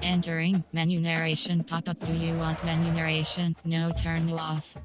Entering menu narration pop-up. Do you want menu narration? No, turn it off.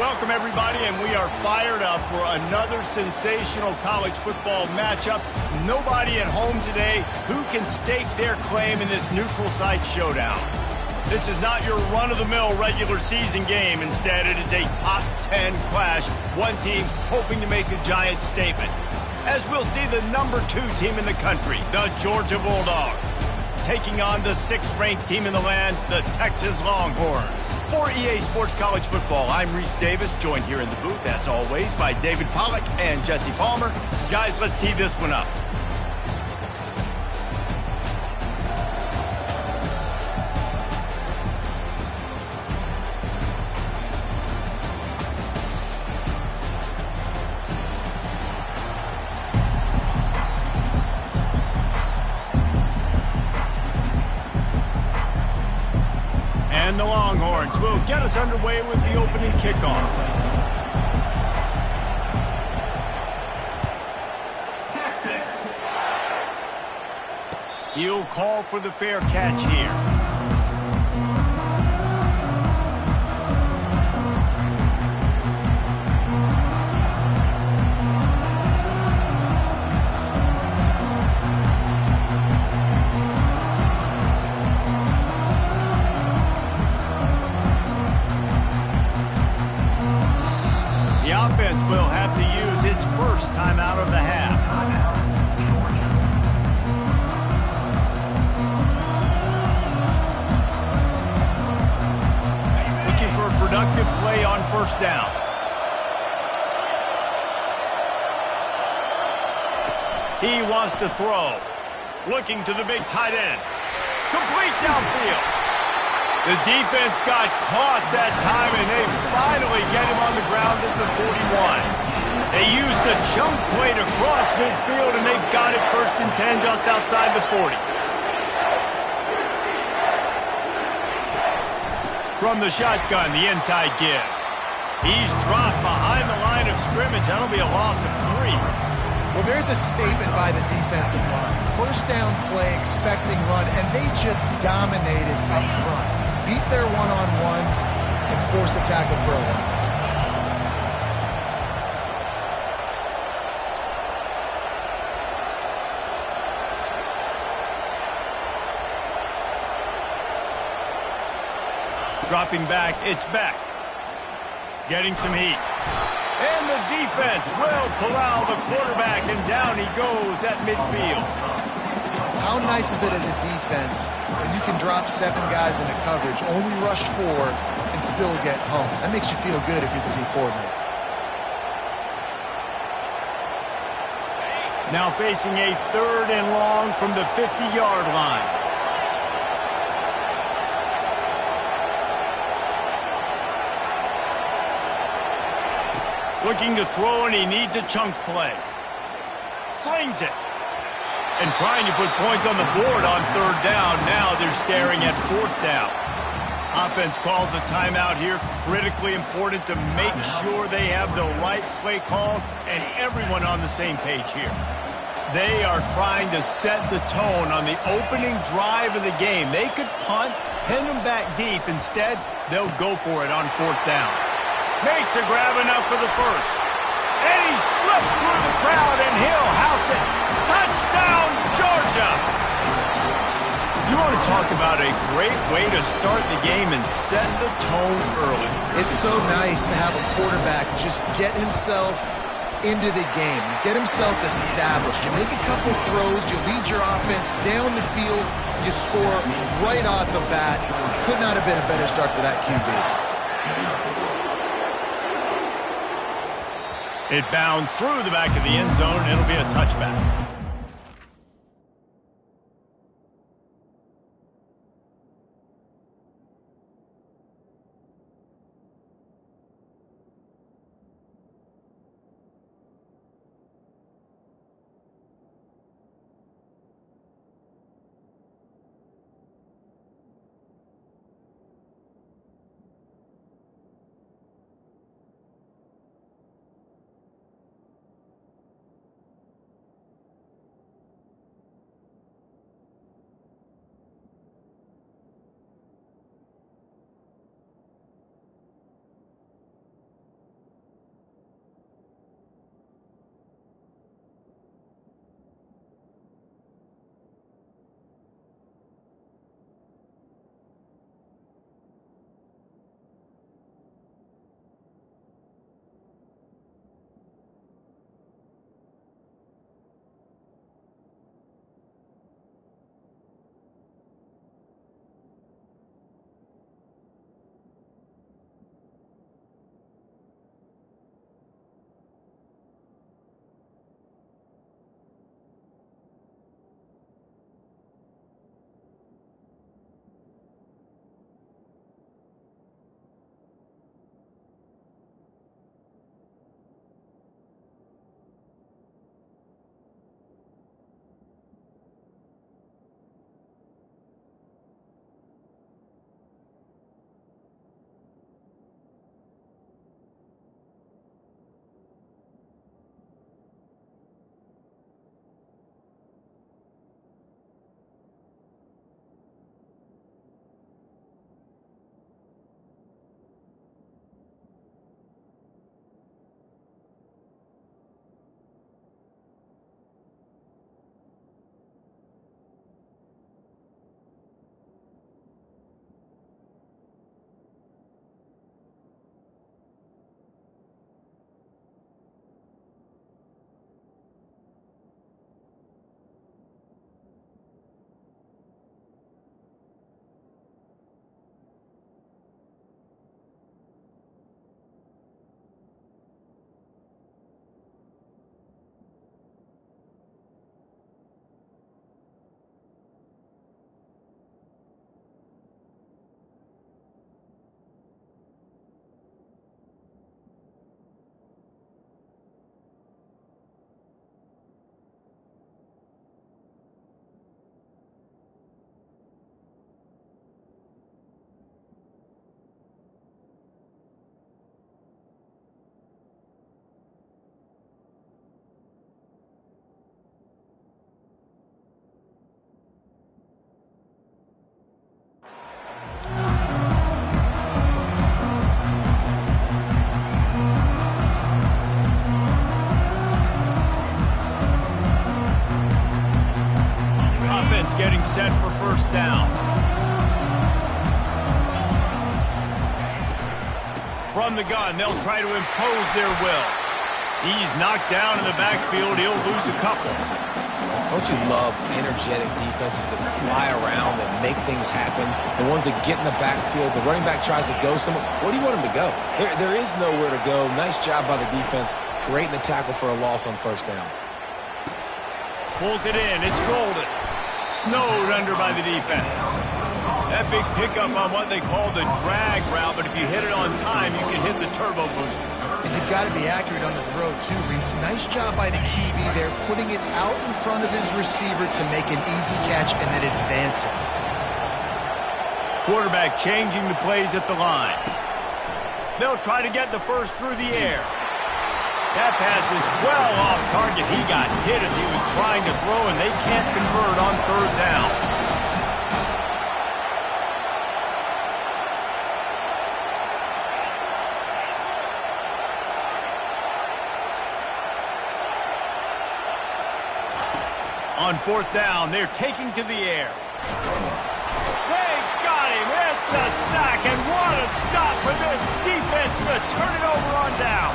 Welcome, everybody, and we are fired up for another sensational college football matchup. Nobody at home today who can stake their claim in this neutral site showdown. This is not your run-of-the-mill regular season game. Instead, it is a top 10 clash, one team hoping to make a giant statement. As we'll see the number 2 team in the country, the Georgia Bulldogs, taking on the 6th-ranked team in the land, the Texas Longhorns. For EA Sports College Football, I'm Reese Davis, joined here in the booth, as always, by David Pollack and Jesse Palmer. Guys, let's tee this one up. And the Longhorns will get us underway with the opening kickoff. Texas. He'll call for the fair catch here. Offense will have to use its first timeout of the half. Looking for a productive play on first down. He wants to throw. Looking to the big tight end. Complete downfield. The defense got caught that time, and they finally get him on the ground at the 41. They used a chunk play to cross midfield, and they've got it 1st and 10 just outside the 40. From the shotgun, the inside give. He's dropped behind the line of scrimmage. That'll be a loss of 3. Well, there's a statement by the defensive line. First down play, expecting run, and they just dominated up front. Beat their one-on-ones and force a tackle for a loss. Dropping back, it's Beck. Getting some heat. And the defense will corral the quarterback, and down he goes at midfield. How nice is it as a defense when you can drop 7 guys into coverage, only rush 4, and still get home? That makes you feel good if you're the D coordinator. Now facing a 3rd and long from the 50-yard line. Looking to throw, and he needs a chunk play. Slings it. And trying to put points on the board on 3rd down. Now they're staring at 4th down. Offense calls a timeout here. Critically important to make sure they have the right play called and everyone on the same page here. They are trying to set the tone on the opening drive of the game. They could punt, pin them back deep. Instead, they'll go for it on 4th down. Makes a grab enough for the first. And he slipped through the crowd, and he'll house it. Touchdown, Georgia! You want to talk about a great way to start the game and set the tone early. It's so nice to have a quarterback just get himself into the game, get himself established. You make a couple throws, you lead your offense down the field, you score right off the bat. Could not have been a better start for that QB. It bounds through the back of the end zone. It'll be a touchback. getting set for first down. From the gun, they'll try to impose their will. He's knocked down in the backfield. He'll lose a couple. Don't you love energetic defenses that fly around and make things happen? The ones that get in the backfield, the running back tries to go somewhere. Where do you want him to go? There is nowhere to go. Nice job by the defense, creating the tackle for a loss on first down. Pulls it in. It's Golden. Snowed under by the defense. That big pickup on what they call the drag route, but if you hit it on time, you can hit the turbo booster. And you've got to be accurate on the throw, too, Reese. Nice job by the QB there, putting it out in front of his receiver to make an easy catch and then advance it. Quarterback changing the plays at the line. They'll try to get the first through the air. That pass is well off target. He got hit as he was trying to throw, and they can't convert on third down. On fourth down, they're taking to the air. They got him. It's a sack, and what a stop for this defense to turn it over on down.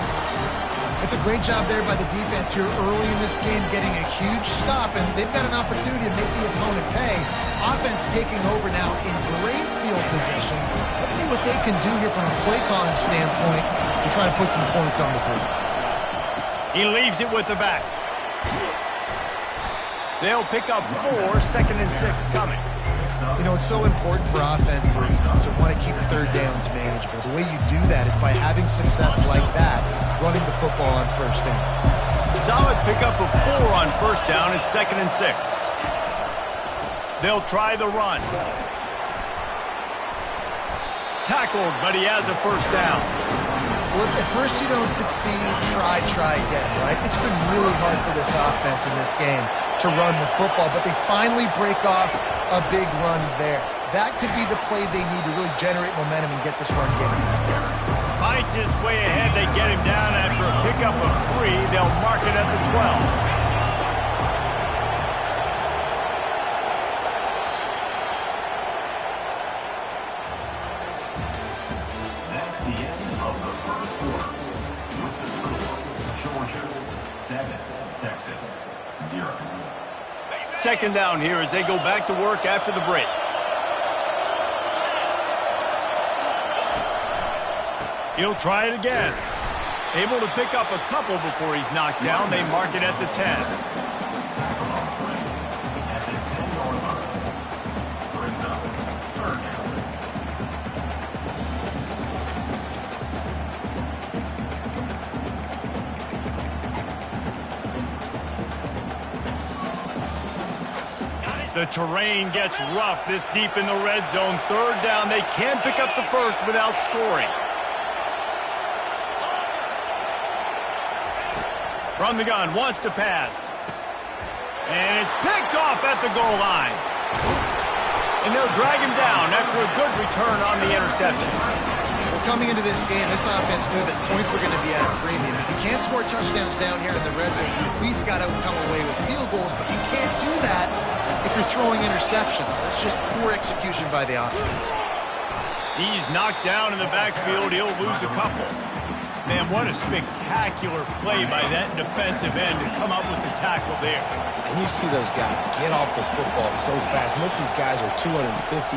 It's a great job there by the defense here early in this game, getting a huge stop, and they've got an opportunity to make the opponent pay. Offense taking over now in great field position. Let's see what they can do here from a play calling standpoint to try to put some points on the board. He leaves it with the back. They'll pick up 4, 2nd and 6 coming. You know, it's so important for offenses to want to keep third downs manageable. The way you do that is by having success like that, running the football on first down. Solid pickup of 4 on first down. It's 2nd and 6. They'll try the run. Tackled, but he has a first down. Well, if at first you don't succeed, try again, right? It's been really hard for this offense in this game to run the football, but they finally break off a big run there. That could be the play they need to really generate momentum and get this run game. Fights his way ahead. They get him down after a pickup of 3. They'll mark it at the 12. Second down here as they go back to work after the break. He'll try it again. Able to pick up a couple before he's knocked down. They mark it at the 10. The terrain gets rough this deep in the red zone. Third down. They can pick up the first without scoring. From the gun, wants to pass. And it's picked off at the goal line. And they'll drag him down after a good return on the interception. Well, coming into this game, this offense knew that points were going to be at a premium. If you can't score touchdowns down here in the red zone, you at least got to come away with field goals, but you can't do that if you're throwing interceptions. That's just poor execution by the offense. He's knocked down in the backfield. He'll lose a couple. Man, what a spectacular play by that defensive end to come up with the tackle there. And you see those guys get off the football so fast. Most of these guys are 250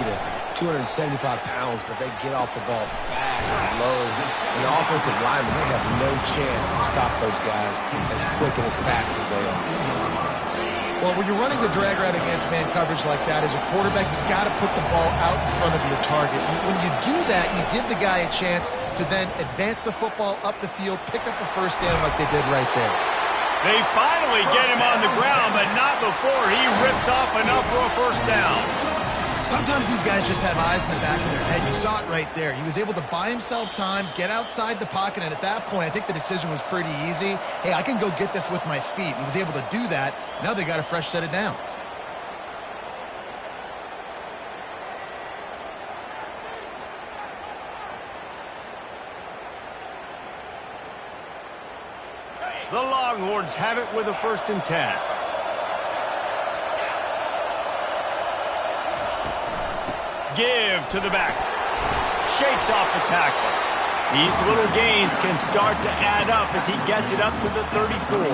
to 275 pounds, but they get off the ball fast and low. And the offensive linemen, they have no chance to stop those guys as quick and as fast as they are. Well, when you're running the drag route against man coverage like that, as a quarterback, you've got to put the ball out in front of your target. When you do that, you give the guy a chance to then advance the football up the field, pick up a first down like they did right there. They finally get him on the ground, but not before he rips off enough for a first down. Sometimes these guys just have eyes in the back of their head. You saw it right there. He was able to buy himself time, get outside the pocket, and at that point, I think the decision was pretty easy. Hey, I can go get this with my feet. He was able to do that. Now they got a fresh set of downs. The Longhorns have it with a 1st and 10. Give to the back. Shakes off the tackle. These little gains can start to add up as he gets it up to the 34.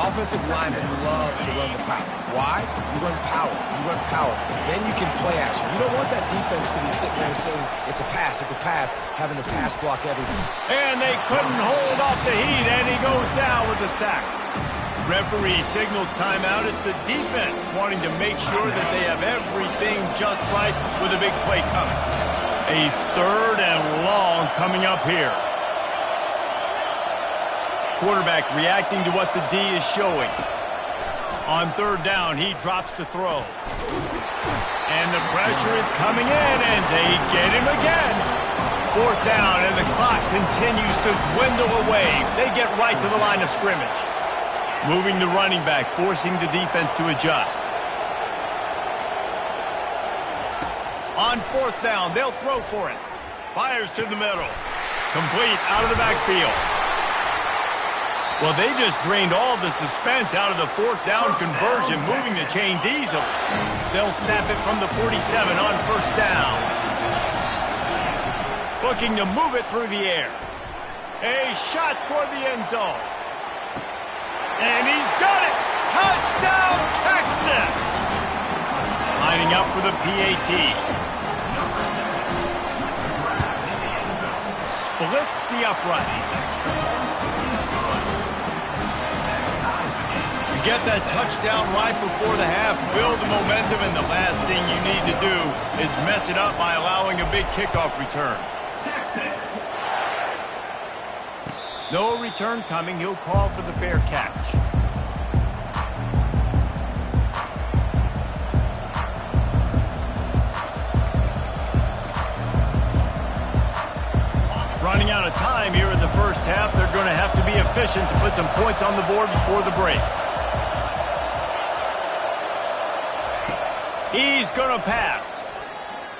Offensive linemen love to run the power. Why? You run power. You run power. Then you can play action. You don't want that defense to be sitting there saying, it's a pass, having the pass block everything. And they couldn't hold off the heat, and he goes down with the sack. Referee signals timeout. It's the defense wanting to make sure that they have everything just right with a big play coming. A 3rd and long coming up here. Quarterback reacting to what the D is showing. On 3rd down, he drops to throw. And the pressure is coming in, and they get him again. 4th down, and the clock continues to dwindle away. They get right to the line of scrimmage. Moving the running back, forcing the defense to adjust. On 4th down, they'll throw for it. Fires to the middle. Complete out of the backfield. Well, they just drained all the suspense out of the 4th down conversion, moving the chains easily. They'll snap it from the 47 on 1st down. Looking to move it through the air. A shot toward the end zone. And he's got it! Touchdown, Texas! Lining up for the PAT. Splits the uprights. You get that touchdown right before the half, build the momentum, and the last thing you need to do is mess it up by allowing a big kickoff return. Texas. No return coming. He'll call for the fair catch. Running out of time here in the first half. They're going to have to be efficient to put some points on the board before the break. He's going to pass.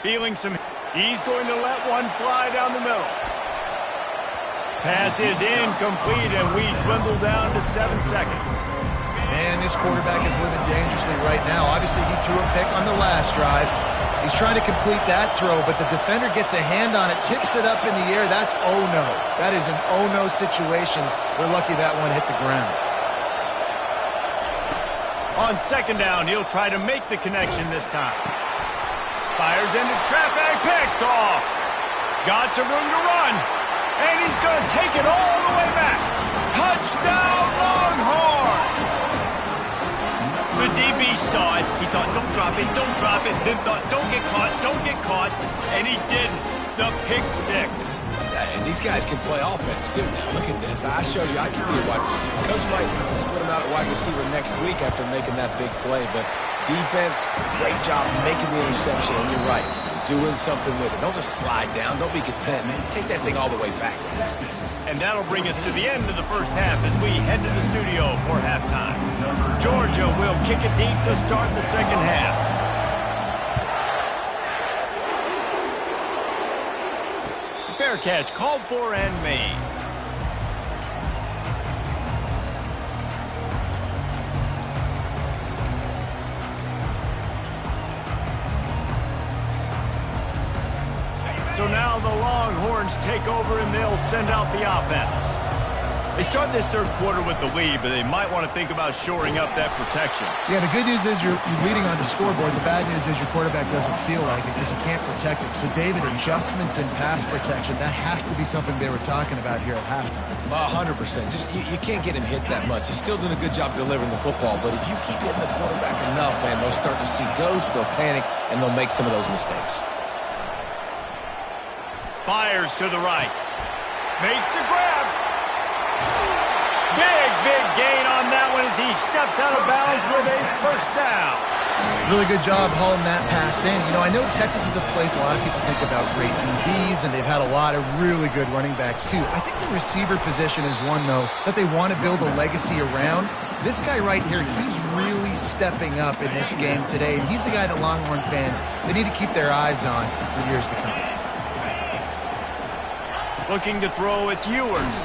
Feeling some... He's going to let one fly down the middle. Pass is incomplete, and we dwindle down to 7 seconds. Man, this quarterback is living dangerously right now. Obviously, he threw a pick on the last drive. He's trying to complete that throw, but the defender gets a hand on it, tips it up in the air. That's oh-no. That is an oh-no situation. We're lucky that one hit the ground. On 2nd down, he'll try to make the connection this time. Fires into traffic, picked off. Got some room to run. And he's going to take it all the way back. Touchdown, Longhorn! The DB saw it. He thought, don't drop it, don't drop it. Then thought, don't get caught, don't get caught. And he didn't. The pick 6. And these guys can play offense, too. Now, look at this. I showed you I can be a wide receiver. Coach might split him out at wide receiver next week after making that big play. But defense, great job making the interception. And you're right. Doing something with it. Don't just slide down. Don't be content, man. Take that thing all the way back. And that'll bring us to the end of the first half as we head to the studio for halftime. Georgia will kick it deep to start the second half. Fair catch called for and made. So now the Longhorns take over and they'll send out the offense. They start this third quarter with the lead, but they might want to think about shoring up that protection. Yeah, the good news is you're leading on the scoreboard. The bad news is your quarterback doesn't feel like it because you can't protect him. So, David, adjustments in pass protection, that has to be something they were talking about here at halftime. 100%. Just you can't get him hit that much. He's still doing a good job delivering the football, but if you keep hitting the quarterback enough, man, they'll start to see ghosts, they'll panic, and they'll make some of those mistakes. Fires to the right. Makes the grab. Big gain on that one as he steps out of bounds with a first down. Really good job hauling that pass in. You know, I know Texas is a place a lot of people think about great DBs, and they've had a lot of really good running backs, too. I think the receiver position is one, though, that they want to build a legacy around. This guy right here, he's really stepping up in this game today, and he's the guy that Longhorn fans, they need to keep their eyes on for years to come. Looking to throw, it's Ewers.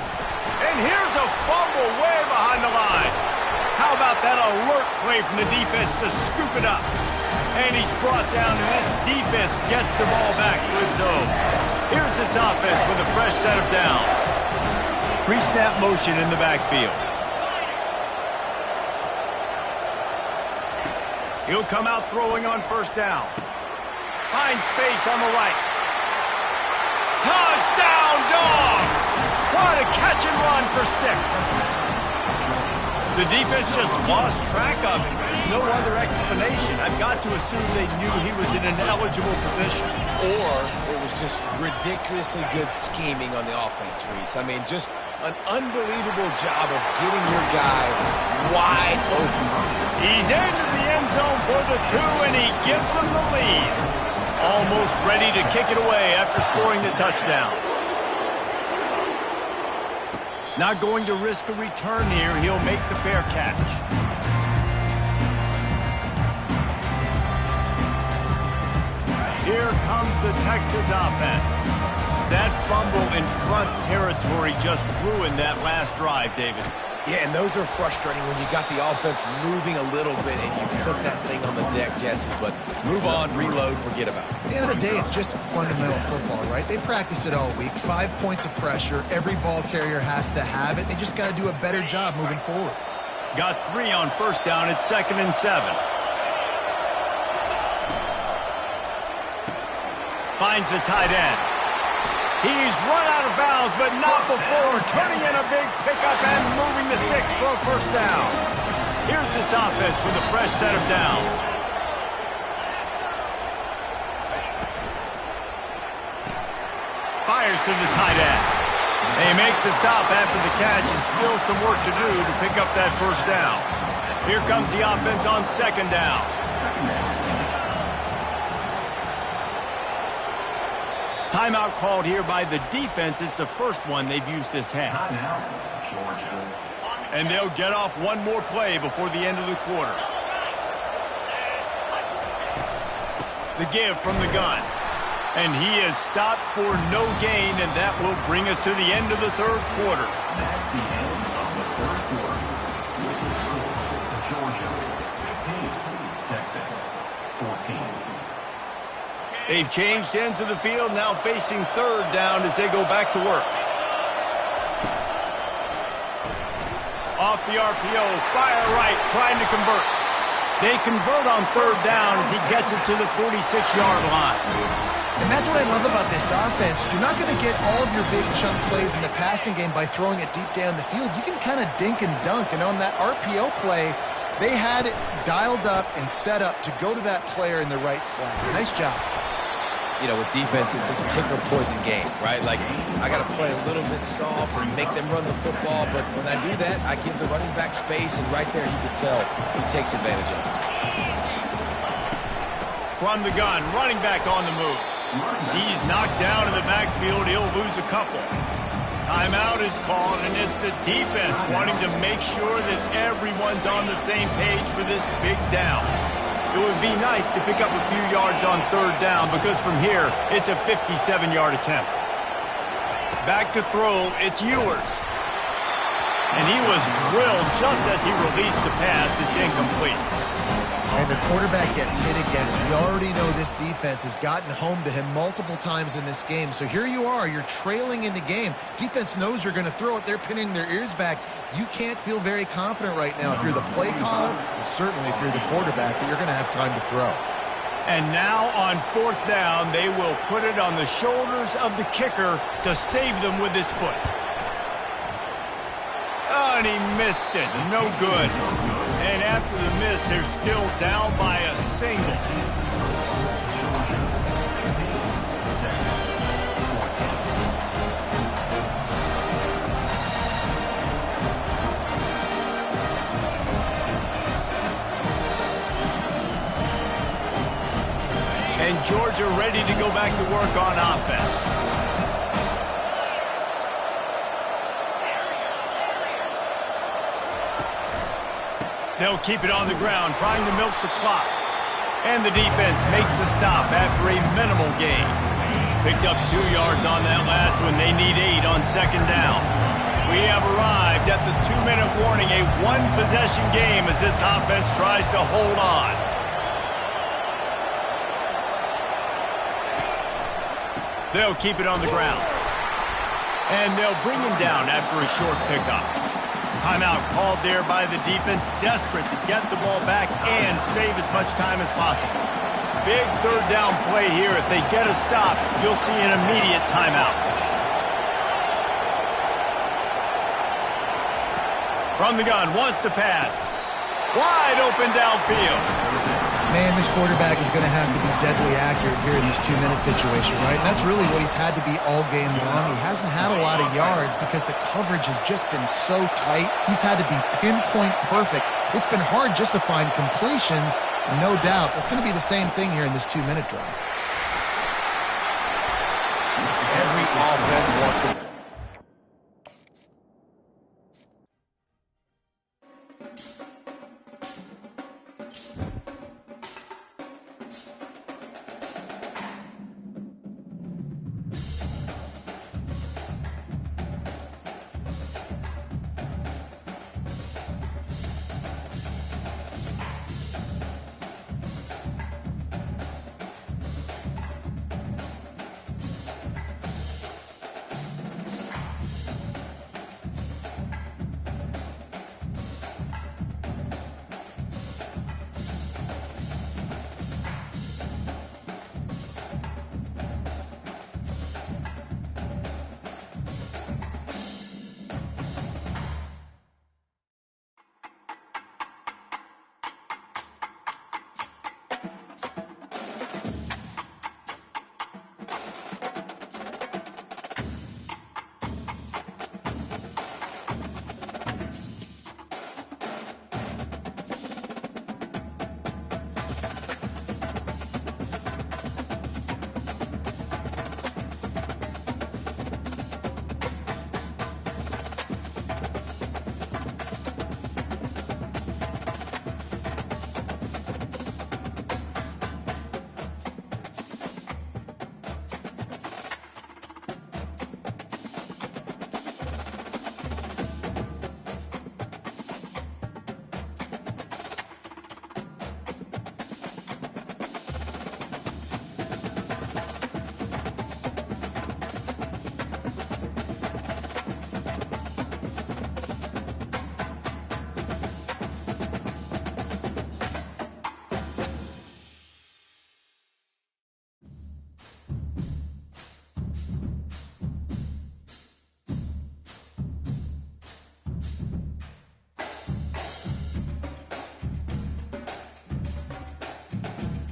And here's a fumble way behind the line. How about that alert play from the defense to scoop it up? And he's brought down, and this defense gets the ball back to its own. Here's this offense with a fresh set of downs. Pre-snap motion in the backfield. He'll come out throwing on first down. Finds space on the right. Touchdown, Dogs! What a catch and run for 6. The defense just lost track of him. There's no other explanation. I've got to assume they knew he was in an eligible position. Or it was just ridiculously good scheming on the offense, Reese. I mean, just an unbelievable job of getting your guy wide open. He's into the end zone for the 2, and he gives them the lead. Almost ready to kick it away after scoring the touchdown. Not going to risk a return here. He'll make the fair catch. Here comes the Texas offense. That fumble in Russ territory just ruined that last drive, David. Yeah, and those are frustrating when you got the offense moving a little bit and you put that thing on the deck, Jesse. But move on, reload, forget about it. At the end of the day, it's just fundamental football, right? They practice it all week. 5 points of pressure. Every ball carrier has to have it. They just got to do a better job moving forward. Got 3 on first down. It's 2nd and 7. Finds the tight end. He's run out of bounds, but not before turning in a big pickup and moving the sticks for a first down. Here's this offense with a fresh set of downs. Fires to the tight end. They make the stop after the catch, and still some work to do to pick up that first down. Here comes the offense on 2nd down. Timeout called here by the defense. It's the first one they've used this half. And they'll get off one more play before the end of the quarter. The give from the gun. And he is stopped for no gain, and that will bring us to the end of the 3rd quarter. That's the end of the 3rd quarter. With the score, Georgia 15, Texas 14. They've changed ends of the field, now facing 3rd down as they go back to work. Off the RPO, fire right, trying to convert. They convert on 3rd down as he gets it to the 46-yard line. And that's what I love about this offense. You're not going to get all of your big chunk plays in the passing game by throwing it deep down the field. You can kind of dink and dunk, and on that RPO play, they had it dialed up and set up to go to that player in the right flat. Nice job. You know, with defense, it's this pick or poison game, right? Like, I got to play a little bit soft and make them run the football, but when I do that, I give the running back space, and right there you can tell he takes advantage of it. From the gun, running back on the move. He's knocked down in the backfield. He'll lose a couple. Timeout is called, and it's the defense wanting to make sure that everyone's on the same page for this big down. It would be nice to pick up a few yards on 3rd down because from here, it's a 57-yard attempt. Back to throw, it's Ewers. And he was drilled just as he released the pass. It's incomplete. And the quarterback gets hit again. We already know this defense has gotten home to him multiple times in this game. So here you are. You're trailing in the game. Defense knows you're going to throw it. They're pinning their ears back. You can't feel very confident right now if you're the play caller, and certainly if you're the quarterback, that you're going to have time to throw. And now on 4th down, they will put it on the shoulders of the kicker to save them with his foot. Oh, and he missed it. No good. And after the miss, they're still down by a single. And Georgia ready to go back to work on offense. They'll keep it on the ground, trying to milk the clock. And the defense makes the stop after a minimal gain. Picked up 2 yards on that last one. They need 8 on 2nd down. We have arrived at the 2-minute warning, a one-possession game as this offense tries to hold on. They'll keep it on the ground. And they'll bring him down after a short pickup. Timeout called there by the defense, desperate to get the ball back and save as much time as possible. Big third down play here. If they get a stop, you'll see an immediate timeout. From the gun, wants to pass. Wide open downfield. Man, this quarterback is going to have to be deadly accurate here in this 2-minute situation, right? And that's really what he's had to be all game long. He hasn't had a lot of yards because the coverage has just been so tight. He's had to be pinpoint perfect. It's been hard just to find completions, no doubt. That's going to be the same thing here in this 2-minute drive. Every offense wants to